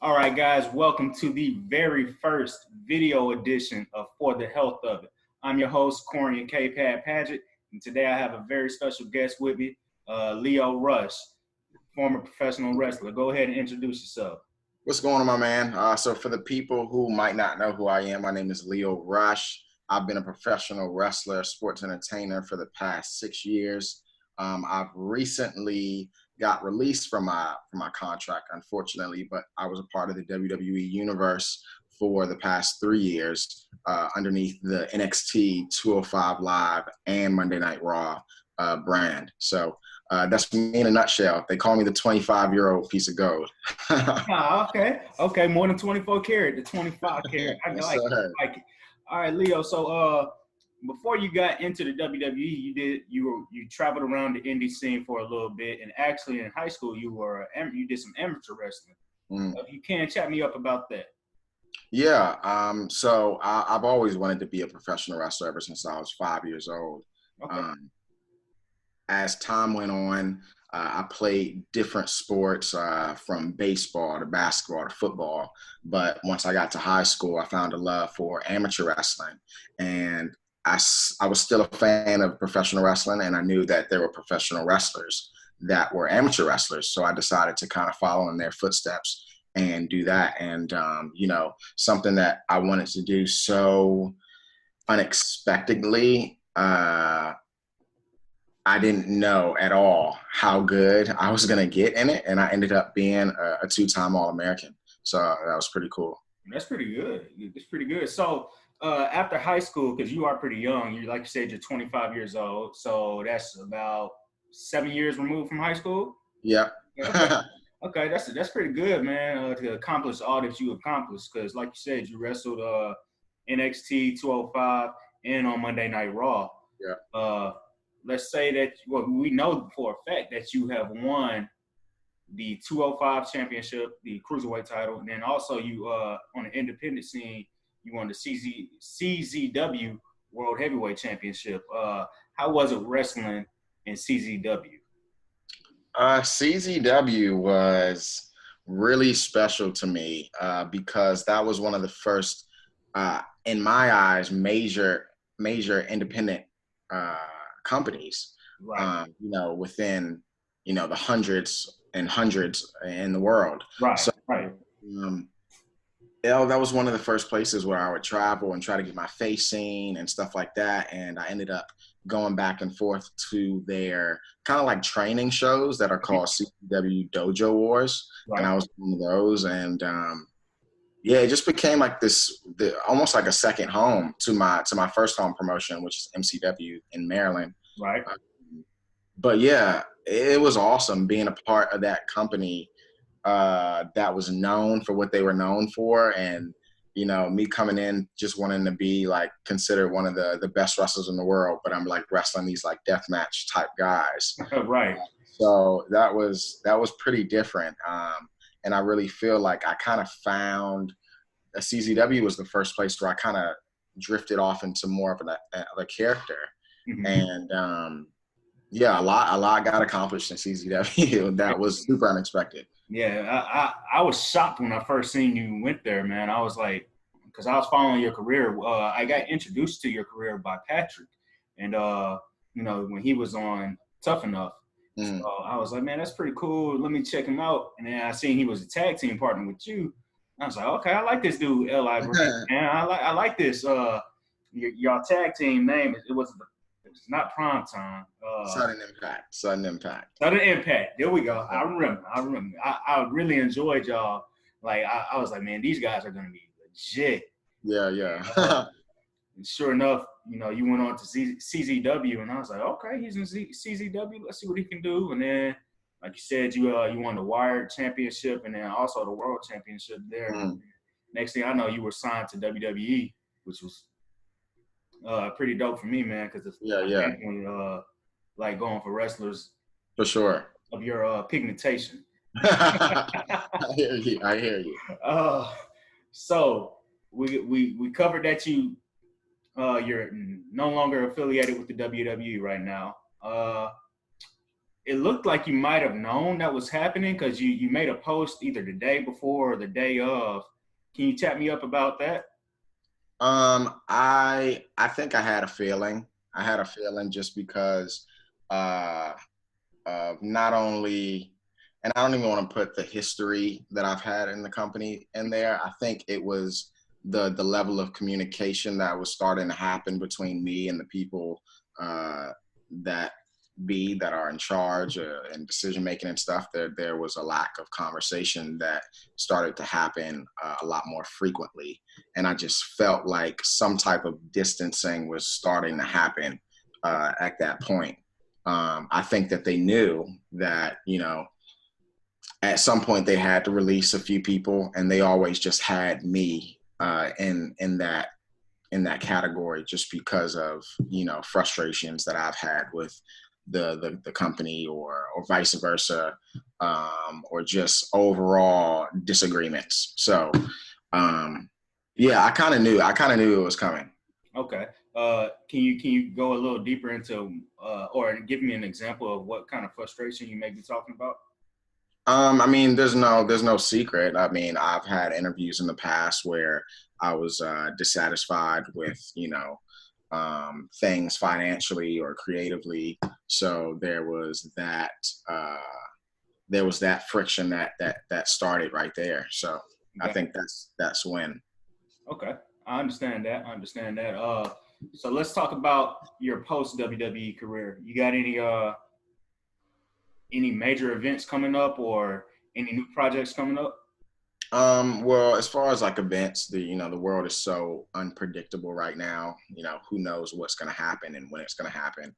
All right, guys, welcome to the very first video edition of For the Health of It. I'm your host, Corian K. Paget, and today I have a very special guest with me, Lio Rush, former professional wrestler. Go ahead and introduce yourself. What's going on, my man? So for the people who might not know who I am, my name is Lio Rush. I've been a professional wrestler, sports entertainer for the past 6 years. I've recently got released from my contract, unfortunately, but I was a part of the WWE universe for the past 3 years underneath the NXT 205 Live and Monday Night Raw brand. So that's me in a nutshell. They call me the 25-year-old piece of gold. Okay. More than 24 karat, the 25 karat. I like it. All right, Leo. So before you got into the WWE, you traveled around the indie scene for a little bit, and actually in high school you did some amateur wrestling. If you can chat me up about that. Yeah. So I've always wanted to be a professional wrestler ever since I was 5 years old. Okay. As time went on, I played different sports from baseball to basketball to football. But once I got to high school, I found a love for amateur wrestling. And I was still a fan of professional wrestling, and I knew that there were professional wrestlers that were amateur wrestlers. So I decided to kind of follow in their footsteps and do that. And, something that I wanted to do so unexpectedly, I didn't know at all how good I was going to get in it. And I ended up being a two-time All-American. So that was pretty cool. That's pretty good. It's pretty good. So after high school, because you are pretty young, like you said, you're 25 years old. So that's about 7 years removed from high school? Yeah. Okay, that's pretty good, man, to accomplish all that you accomplished. Because like you said, you wrestled NXT 205 and on Monday Night Raw. Yeah. Let's say that we know for a fact that you have won the 205 championship, the cruiserweight title, and then also you on the independent scene, you won the CZW World Heavyweight Championship. How was it wrestling in CZW? CZW was really special to me because that was one of the first, in my eyes, major independent companies, right. Within, the hundreds and hundreds in the world. Right. So, right. That was one of the first places where I would travel and try to get my face seen and stuff like that. And I ended up going back and forth to their kind of like training shows that are called CW Dojo Wars. Right. And I was one of those. And it just became like almost like a second home to my first home promotion, which is MCW in Maryland. Right. But yeah, it was awesome being a part of that company that was known for what they were known for. And, me coming in just wanting to be like considered one of the best wrestlers in the world, but I'm like wrestling these like deathmatch type guys. Right. So that was pretty different. And I really feel like I kind of found CZW was the first place where I kind of drifted off into more of a character. Mm-hmm. And a lot got accomplished in CZW. That was super unexpected. Yeah, I was shocked when I first seen you went there, man. I was like, because I was following your career. I got introduced to your career by Patrick, and when he was on Tough Enough. Mm. So I was like, man, that's pretty cool. Let me check him out. And then I seen he was a tag team partner with you. I was like, okay, I like this dude, L.I. Green. Man, I like this. Your tag team name. It's not Prime Time. Sudden Impact. Sudden Impact. There we go. I remember. I really enjoyed y'all. Like I was like, man, these guys are gonna be legit. Yeah. And sure enough, you went on to CZW, and I was like, okay, he's in CZW. Let's see what he can do. And then, like you said, you won the Wired Championship, and then also the World Championship there. Mm. Next thing I know, you were signed to WWE, which was pretty dope for me, man, because it's definitely like going for wrestlers for sure of your pigmentation. I hear you. So we covered that you're no longer affiliated with the WWE right now. it looked like you might have known that was happening because you made a post either the day before or the day of. Can you tap me up about that? I think I had a feeling. I had a feeling just because uh, of not only, and I don't even want to put the history that I've had in the company in there. I think it was the level of communication that was starting to happen between me and the people that that are in charge and decision making and stuff. There was a lack of conversation that started to happen a lot more frequently, and I just felt like some type of distancing was starting to happen at that point. I think that they knew that, at some point they had to release a few people, and they always just had me in that category, just because of frustrations that I've had with the company, or vice versa, or just overall disagreements. So yeah, I kind of knew it was coming. Okay. Can you go a little deeper into or give me an example of what kind of frustration you may be talking about? I mean, there's no secret. I mean, I've had interviews in the past where I was dissatisfied with, things financially or creatively. So uh, there was that friction that started right there. So I Got think that's when. Okay, I understand that. I understand that. So let's talk about your post WWE career. You got any major events coming up or any new projects coming up? Well, as far as like events, the world is so unpredictable right now. Who knows what's going to happen and when it's going to happen.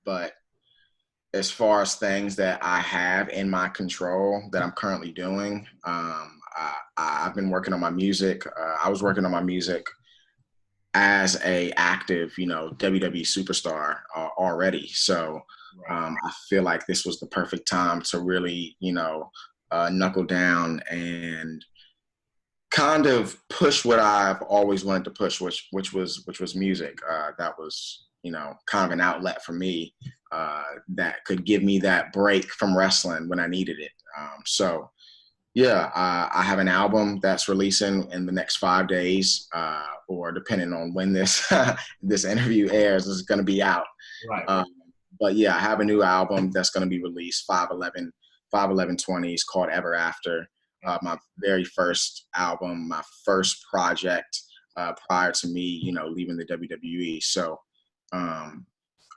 But as far as things that I have in my control that I'm currently doing, I've been working on my music. I was working on my music as a active, WWE superstar already. So Right. I feel like this was the perfect time to really, knuckle down and kind of push what I've always wanted to push, which was music. That was, kind of an outlet for me that could give me that break from wrestling when I needed it. So yeah, I have an album that's releasing in the next 5 days, or depending on when this this interview airs, is going to be out. Right. Um, but yeah, I have a new album that's going to be released 5/11/20. It's called Ever After. My very first album, my first project prior to me, leaving the WWE. So um,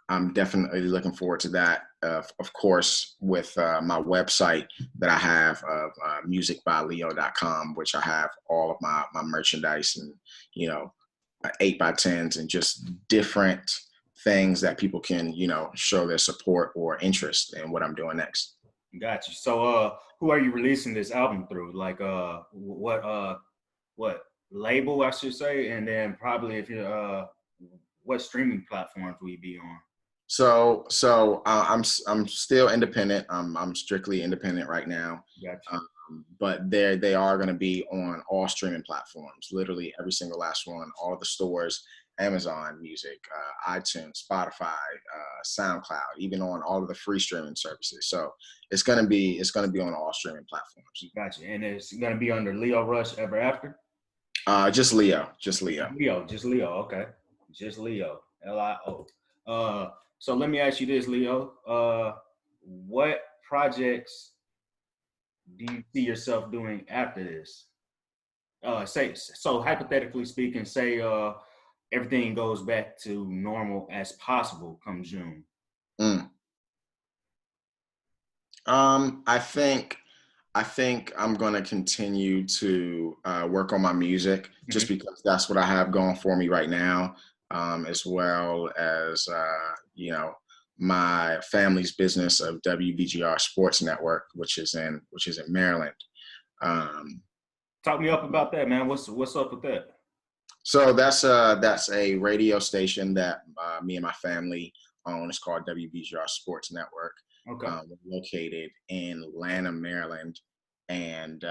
I'm definitely looking forward to that. Of course, with my website that I have of musicbylio.com, which I have all of my merchandise and, you know, 8x10s and just different things that people can, show their support or interest in what I'm doing next. Got you. So who are you releasing this album through? Like what label I should say, and then probably if you what streaming platforms will you be on? So I'm still independent. I'm strictly independent right now. Got you. But they are going to be on all streaming platforms, literally every single last one, all the stores, Amazon Music, iTunes, Spotify, SoundCloud, even on all of the free streaming services. So it's gonna be on all streaming platforms. Got you. And it's gonna be under Lio Rush Ever After? Just Lio, just Lio. Leo, just Leo. Okay, just Leo. Lio. So let me ask you this, Leo. What projects do you see yourself doing after this? Say so hypothetically speaking, say everything goes back to normal as possible come June. Mm. I think I'm going to continue to work on my music just Mhm. because that's what I have going for me right now, as well as my family's business of WBGR Sports Network, which is in Maryland. Um, Talk me up about that, man. What's up with that? so that's a radio station that me and my family own. It's called WBGR Sports Network. Okay. We're located in Lanham, Maryland, and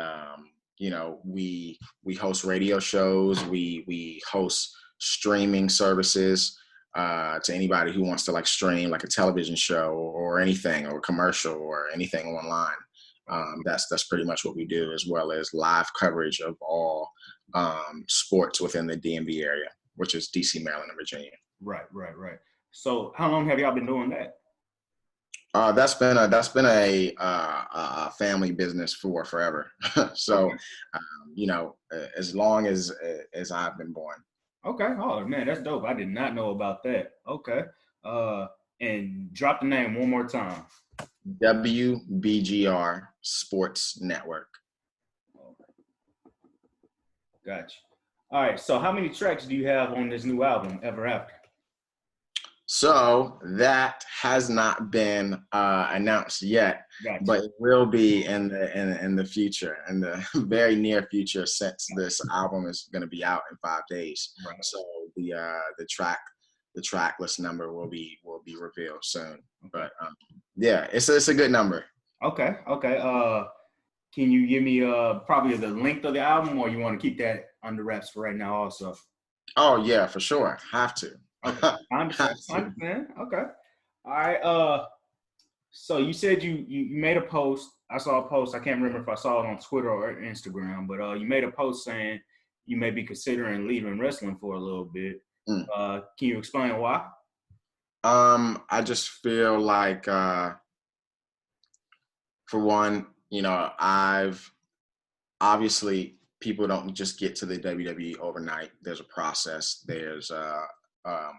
we host radio shows. We host streaming services. to anybody who wants to like stream like a television show or anything or a commercial or anything online. That's pretty much what we do, as well as live coverage of all sports within the DMV area, which is DC, Maryland, and Virginia. Right. So how long have y'all been doing that? That's been a family business for forever. So, as long as I've been born. Okay. Oh man, that's dope. I did not know about that. Okay. And drop the name one more time. WBGR Sports Network. Gotcha. All right. So how many tracks do you have on this new album, Ever After? So that has not been announced yet, Gotcha. but it will be in the future, in the very near future, since this album is going to be out in 5 days. Right. So the track list number will be revealed soon. Okay. But yeah, it's a good number. Okay. Can you give me probably the length of the album, or you want to keep that under wraps for right now also? Oh yeah, for sure. Have to. Okay. I understand. Okay. All right. So you said you made a post. I saw a post. I can't remember if I saw it on Twitter or Instagram, but you made a post saying you may be considering leaving wrestling for a little bit. Can you explain why? I just feel like, for one, I've obviously people don't just get to the WWE overnight. There's a process. There's a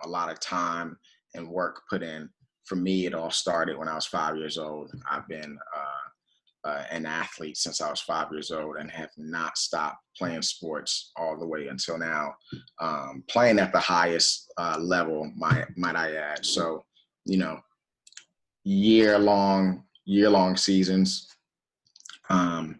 lot of time and work put in. For me, it all started when I was 5 years old. I've been an athlete since I was 5 years old and have not stopped playing sports all the way until now, playing at the highest level, might I add. So, year-long seasons. And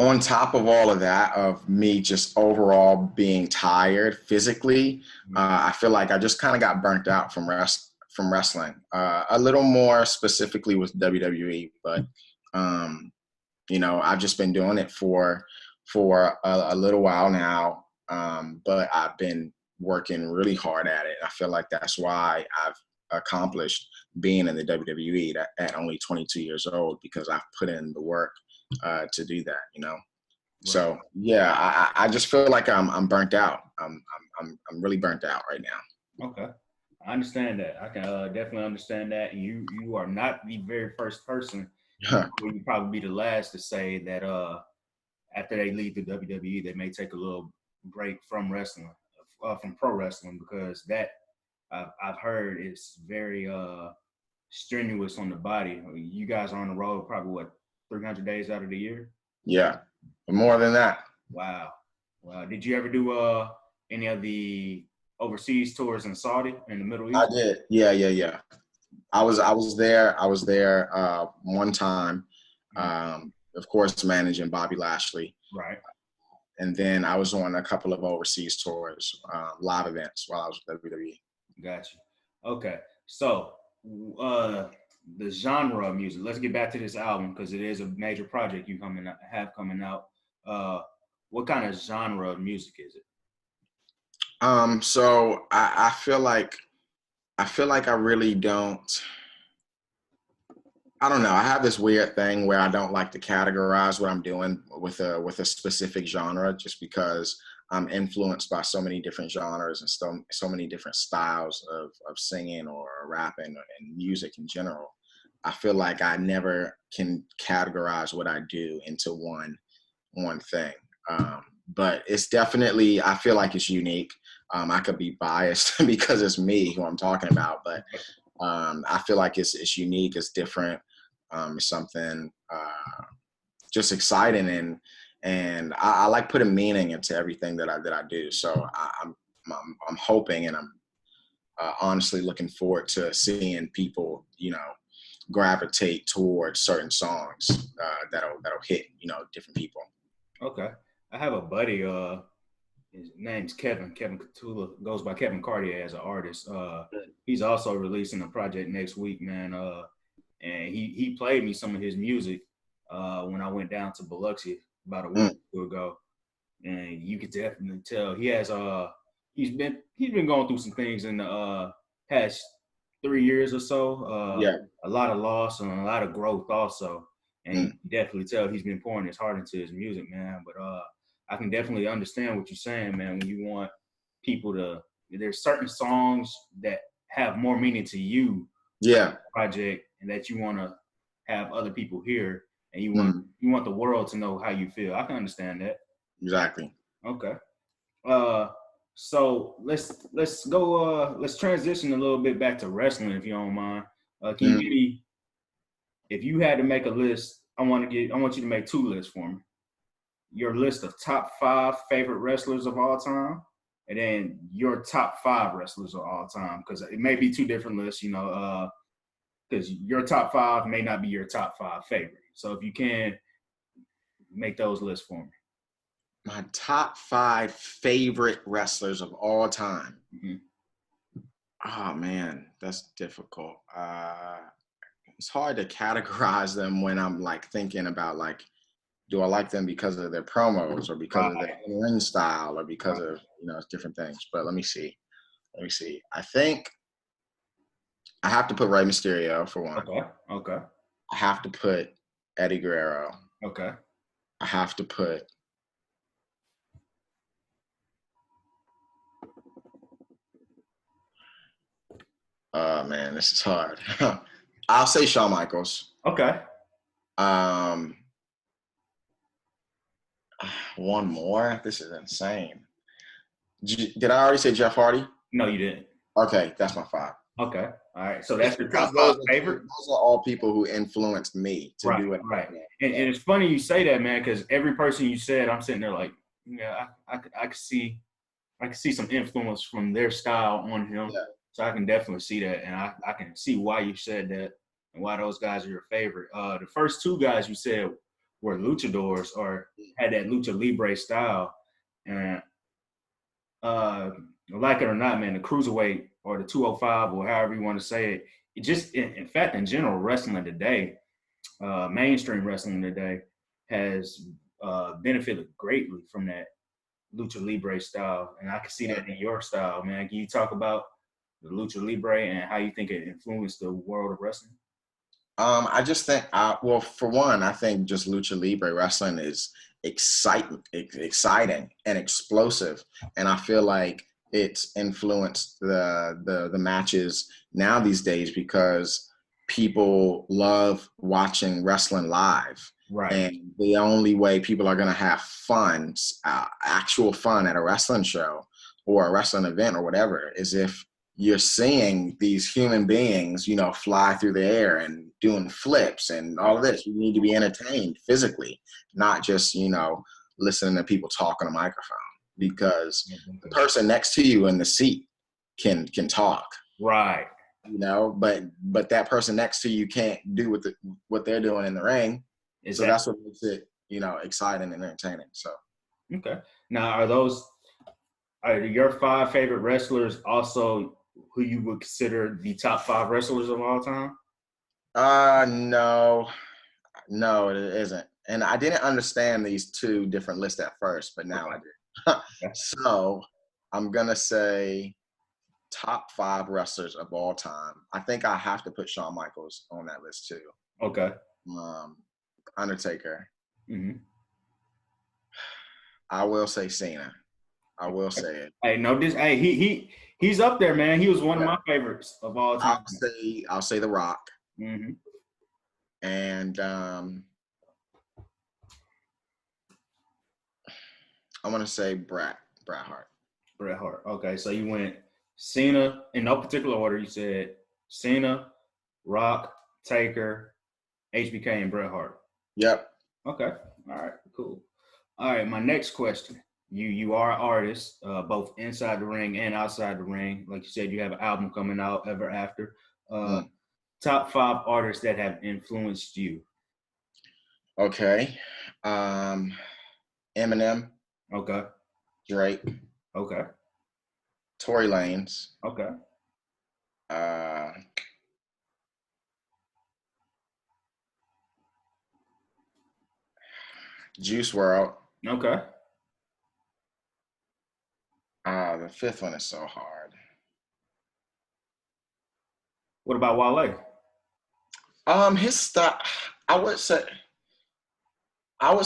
on top of all of that, of me just overall being tired physically, I feel like I just kind of got burnt out from wrestling. A little more specifically with WWE, but I've just been doing it for a little while now. But I've been working really hard at it. I feel like that's why I've accomplished being in the WWE at only 22 years old, because I've put in the work to do that, Right. So yeah, I just feel like I'm burnt out. I'm really burnt out right now. Okay, I understand that. I can definitely understand that. And you are not the very first person. You probably be the last to say that after they leave the WWE, they may take a little break from wrestling, from pro wrestling, because that I've heard is very strenuous on the body. You guys are on the road probably 300 days out of the year? Yeah, more than that. Wow. Did you ever do any of the overseas tours in Saudi, in the Middle East? I did. Yeah. I was there one time, of course, managing Bobby Lashley. Right. And then I was on a couple of overseas tours, live events while I was with WWE. Gotcha. Okay. So the genre of music, let's get back to this album, because it is a major project you have coming out. What kind of genre of music is it? So I feel like I really don't. I don't know. I have this weird thing where I don't like to categorize what I'm doing with a specific genre, just because I'm influenced by so many different genres and so many different styles of singing or rapping and music in general. I feel like I never can categorize what I do into one thing. But it's definitely, I feel like it's unique. I could be biased because it's me who I'm talking about, but I feel like it's unique, it's different. It's something just exciting, and I like putting meaning into everything that I do. So I'm hoping, and I'm honestly looking forward to seeing people, gravitate towards certain songs that'll hit, different people. Okay, I have a buddy. His name's Kevin. Kevin Catula, goes by Kevin Cartier as an artist. He's also releasing a project next week, man. And he played me some of his music when I went down to Biloxi about a week ago. and you could definitely tell he has he's been going through some things in the past 3 years or so. Yeah. A lot of loss and a lot of growth also, and you Mm. can definitely tell he's been pouring his heart into his music, man. But I can definitely understand what you're saying, man. When you want people to, there's certain songs that have more meaning to you, Yeah. project, and that you want to have other people hear, and Mm. you want the world to know how you feel. I can understand that. Exactly. Okay. Uh, so let's go. Let's transition a little bit back to wrestling, if you don't mind. Can you Mm. give me, if you had to make a list? I want you to make 2 lists for me. Your list of top 5 favorite wrestlers of all time, and then your top 5 wrestlers of all time, because it may be 2 different lists. You know, because your top 5 may not be your top 5 favorite. So if you can make those lists for me. My top 5 favorite wrestlers of all time. Mm-hmm. Oh man, that's difficult. It's hard to categorize them when I'm like thinking about like, do I like them because of their promos or because of their ring style or because of different things. But let me see. I think I have to put Rey Mysterio for one. Okay. I have to put Eddie Guerrero. Okay. I have to put man, this is hard. I'll say Shawn Michaels. Okay. One more. This is insane. Did I already say Jeff Hardy? No, you didn't. Okay, that's my 5. Okay. All right. So that's your top 5 those favorite? Those are all people who influenced me to do it. Right. And it's funny you say that, man, because every person you said, I'm sitting there like, yeah, I could see some influence from their style on him. Yeah. So I can definitely see that, and I can see why you said that and why those guys are your favorite. The first 2 guys you said were luchadors or had that lucha libre style, and like it or not, man, the cruiserweight or the 205 or however you want to say it, it just in fact in general wrestling today, mainstream wrestling today has benefited greatly from that lucha libre style, and I can see that in your style, man. Can you talk about the lucha libre and how you think it influenced the world of wrestling? I just think, well, for one, I think just lucha libre wrestling is exciting and explosive, and I feel like it's influenced the matches now these days because people love watching wrestling live. Right. And the only way people are going to have fun, actual fun at a wrestling show or a wrestling event or whatever, is if you're seeing these human beings, fly through the air and doing flips and all of this. You need to be entertained physically, not just, listening to people talk on a microphone, because the person next to you in the seat can talk. Right. But that person next to you can't do what they're doing in the ring. Exactly. So that's what makes it, exciting and entertaining. So. Okay. Now, are your 5 favorite wrestlers also who you would consider the top 5 wrestlers of all time? No, it isn't. And I didn't understand these 2 different lists at first, but now I do. So I'm going to say top 5 wrestlers of all time. I think I have to put Shawn Michaels on that list too. Okay. Undertaker. Mm-hmm. I will say Cena. I will say it. Hey, no, he's up there, man. He was one of my favorites of all time. I'll say The Rock. Mm-hmm. And I want to say Bret Hart. Bret Hart. Okay, so you went Cena in no particular order. You said Cena, Rock, Taker, HBK, and Bret Hart. Yep. Okay. All right. Cool. All right. My next question. You are an artist, both inside the ring and outside the ring. Like you said, you have an album coming out ever after. Top 5 artists that have influenced you. Okay. Eminem. Okay. Drake. Okay. Tory Lanez. Okay. Juice WRLD. Okay. the fifth one is so hard. What about Wale? His style, I would say, Wale. I would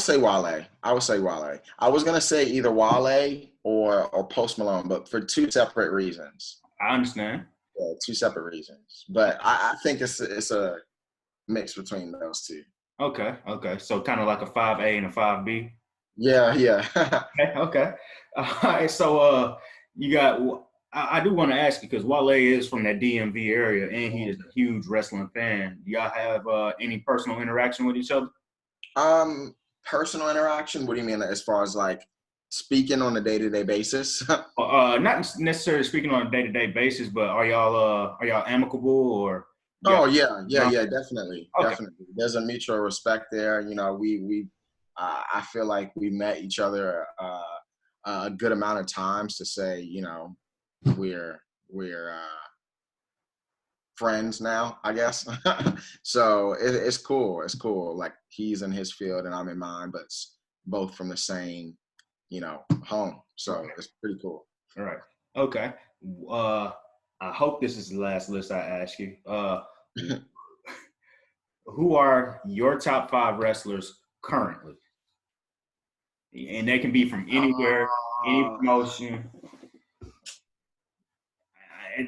say Wale. I was gonna say either Wale or Post Malone, but for two separate reasons. I understand. Yeah, two separate reasons. But I think it's a mix between those two. Okay. So kind of like a 5A and a 5B. Yeah. Okay. All right. So you got. I do want to ask you because Wale is from that DMV area and he is a huge wrestling fan. Do y'all have any personal interaction with each other? Personal interaction. What do you mean as far as like speaking on a day-to-day basis? Not necessarily speaking on a day-to-day basis, but are y'all amicable or? Oh yeah, definitely, okay. Definitely. There's a mutual respect there. You know, I feel like we met each other a good amount of times to say, you know, we're friends now, I guess. So it's cool. It's cool. Like he's in his field and I'm in mine, but it's both from the same, you know, home. So it's pretty cool. All right. Okay. I hope this is the last list I ask you. Who are your top 5 wrestlers currently? And they can be from anywhere, any promotion.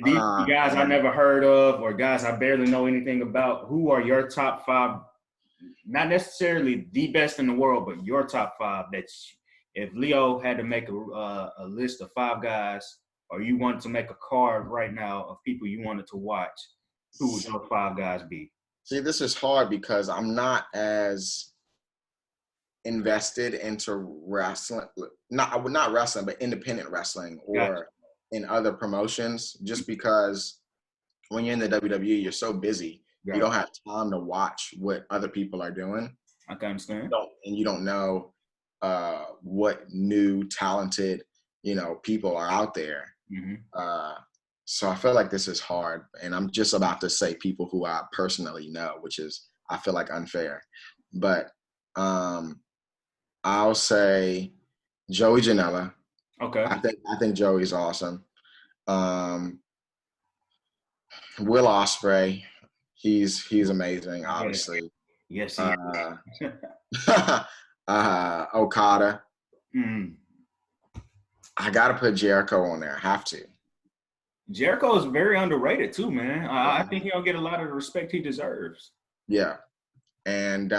These guys I never heard of or guys I barely know anything about. Who are your top 5? Not necessarily the best in the world, but your top 5 that if Lio had to make a list of 5 guys or you wanted to make a card right now of people you wanted to watch, who would those 5 guys be? See, this is hard because I'm not as invested into wrestling, not wrestling, but independent wrestling or in other promotions, just because when you're in the WWE, you're so busy, you don't have time to watch what other people are doing. I can understand. You don't know what new talented, you know, people are out there. Mm-hmm. So I feel like this is hard, and I'm just about to say people who I personally know, which is I feel like unfair, but I'll say Joey Janela. Okay. I think Joey's awesome. Will Ospreay, he's amazing, obviously. Yes. Okada. Mm. I gotta put Jericho on there. I have to. Jericho is very underrated too, man. I think he don't get a lot of the respect he deserves. Yeah, and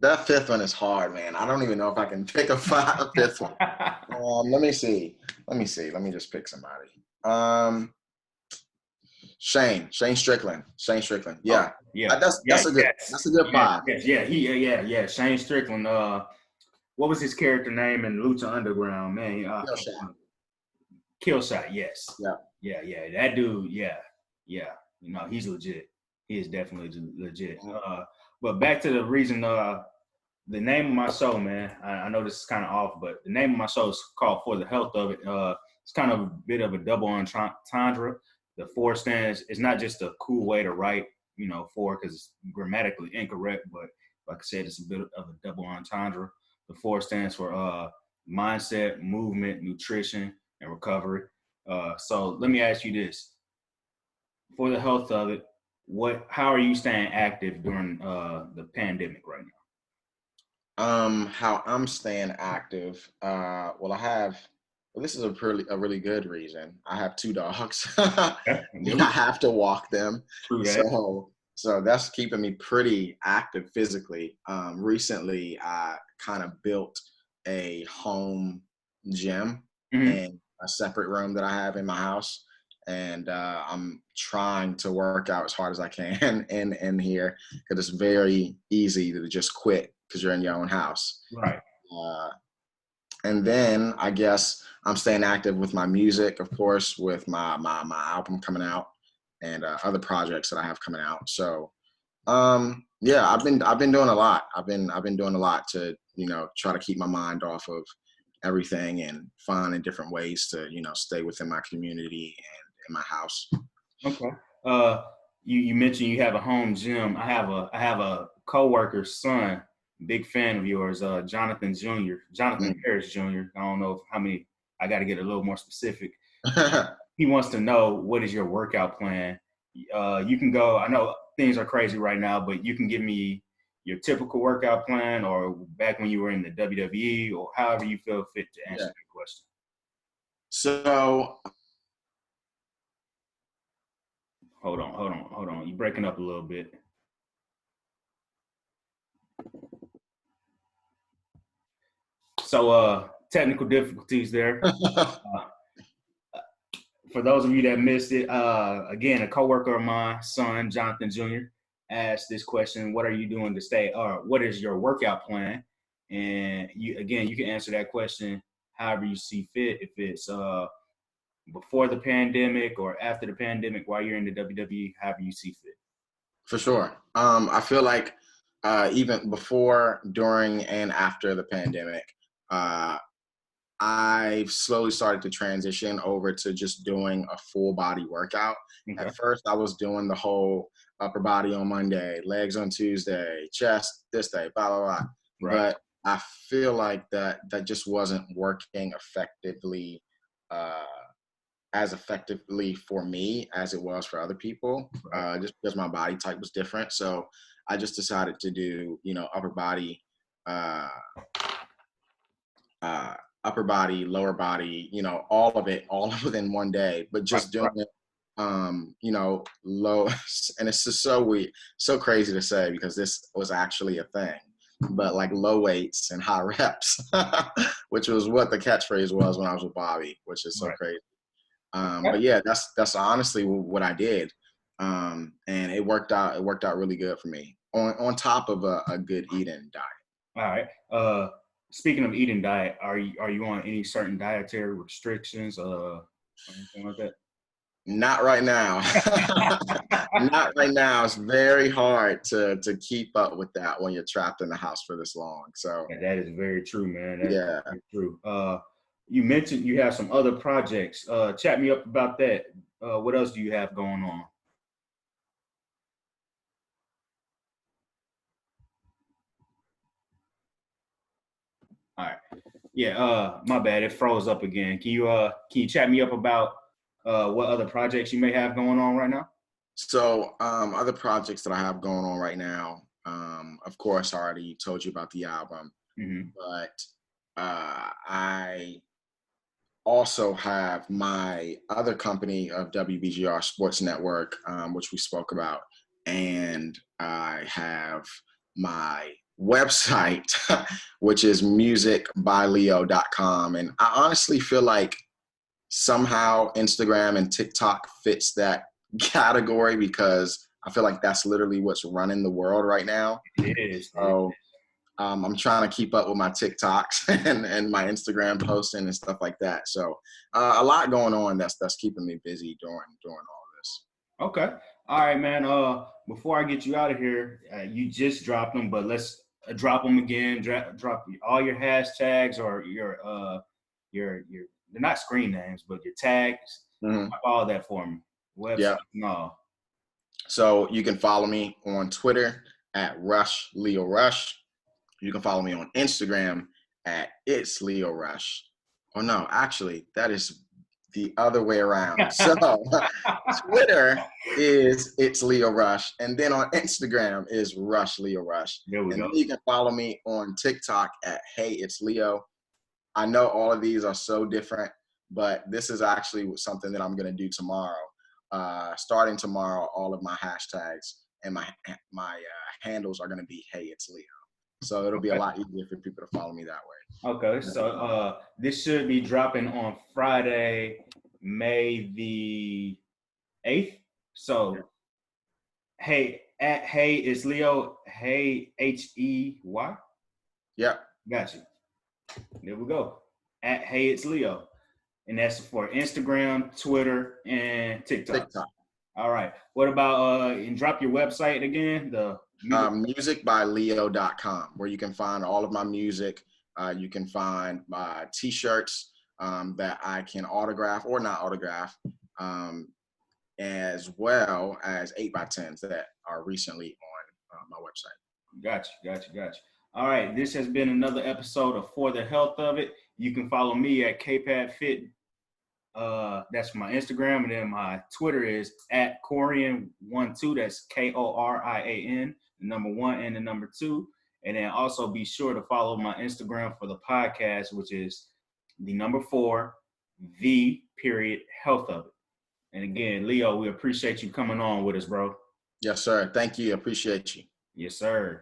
that fifth one is hard, man. I don't even know if I can pick a fifth one. Let me see. Let me just pick somebody. Shane Strickland. Yeah. Oh, yeah. That's a good 5. Yeah. Shane Strickland. What was his character name in Lucha Underground, man? Killshot. Yes. Yeah. That dude. Yeah. You know, he's legit. He is definitely legit. But back to the reason. The name of my show, man. I know this is kind of off, but the name of my show is called For the Health of It. It's kind of a bit of a double entendre. The 4 stands. It's not just a cool way to write, you know, 4 because it's grammatically incorrect, but like I said, it's a bit of a double entendre. The 4 stands for mindset, movement, nutrition, and recovery. So let me ask you this: for the health of it, how are you staying active during the pandemic right now? How I'm staying active. This is a really good reason. I have 2 dogs. I have to walk them. So that's keeping me pretty active physically. Recently I kind of built a home gym in a separate room that I have in my house. And I'm trying to work out as hard as I can in here because it's very easy to just quit because you're in your own house. Right. And then I guess I'm staying active with my music, of course, with my album coming out and other projects that I have coming out. So yeah, I've been doing a lot. I've been doing a lot to, you know, try to keep my mind off of everything and finding different ways to, you know, stay within my community and in my house. Okay. you mentioned you have a home gym. I have a coworker's son, big fan of yours, Jonathan Jr. Jonathan Mm. Harris Jr. I don't know how many. I got to get a little more specific. He wants to know, what is your workout plan. You can go. I know things are crazy right now, but you can give me your typical workout plan, or back when you were in the WWE, or however you feel fit to answer Yeah. that question. So Hold on. You breaking up a little bit. So technical difficulties there. Uh, for those of you that missed it, again, a coworker of mine, son Jonathan Jr., asked this question: what are you doing to stay, or what is your workout plan? And you can answer that question however you see fit. If it's before the pandemic or after the pandemic, while you're in the WWE, however you see fit. for sure. I feel like even before, during, and after the pandemic, uh, I've slowly started to transition over to just doing a full body workout. Okay. At first, I was doing the whole upper body on Monday, legs on Tuesday, chest this day, blah, blah, blah. Right. But I feel like that just wasn't working effectively, uh, as effectively for me as it was for other people, Right. just because my body type was different. So I just decided to do, upper body, uh, uh, upper body, lower body, all of it, all within one day, but Right. just doing it, low. And it's just so weird, so crazy to say because this was actually a thing, but like low weights and high reps, which was what the catchphrase was when I was with Bobby, which is so Right. crazy. Okay. But yeah, that's honestly what I did. And it worked out. It worked out really good for me on top of a good eating diet. All right. Speaking of eating diet, are you on any certain dietary restrictions, or anything like that? Not right now. Not right now. It's very hard to keep up with that when you're trapped in the house for this long. So Yeah, that is very true, man. That is yeah. very true. You mentioned you have some other projects. Chat me up about that. What else do you have going on? All right. Yeah. My bad. It froze up again. Can you chat me up about what other projects you may have going on right now? So other projects that I have going on right now, of course, I already told you about the album, Mm-hmm. but I also have my other company of WBGR Sports Network, which we spoke about, and I have my website, which is musicbyleo.com. And I honestly feel like somehow Instagram and TikTok fits that category because I feel like that's literally what's running the world right now. It is. So I'm trying to keep up with my TikToks and my Instagram posting and stuff like that. So a lot going on that's keeping me busy during all this. Okay. All right, man. Before I get you out of here, you just dropped them, but let's drop them again. Drop all your hashtags, or your they're not screen names, but your tags. Mm-hmm. Drop all that for me. Website Yeah. and all. So you can follow me on Twitter at Lio Rush. You can follow me on Instagram at It's Lio Rush. Oh no, actually, that is the other way around. So Twitter is It's Lio Rush, and then on Instagram is Rush Lio Rush. There we And go. then you can follow me on TikTok at Hey It's Leo. I know all of these are so different, but this is actually something that I'm going to do tomorrow. Starting tomorrow, all of my hashtags and my handles are going to be Hey It's Leo. So it'll be a Okay. lot easier for people to follow me that way. Okay. So this should be dropping on Friday, May the 8th. So hey it's Leo. Hey Hey. Yep. Got you. There we go. At Hey It's Leo. And that's for Instagram, Twitter, and TikTok. TikTok. All right. What about and drop your website again? The musicbyleo.com, where you can find all of my music. You can find my t-shirts that I can autograph or not autograph. as well as 8x10s that are recently on my website. Gotcha. All right, this has been another episode of For the Health of It. You can follow me at KPadFit. That's my Instagram, and then my Twitter is at Corian12. That's Korian, the number 1 and the number 2. And then also be sure to follow my Instagram for the podcast, which is the number 4, health of it. And again, Leo, we appreciate you coming on with us, bro. Yes, sir. Thank you. Appreciate you. Yes, sir.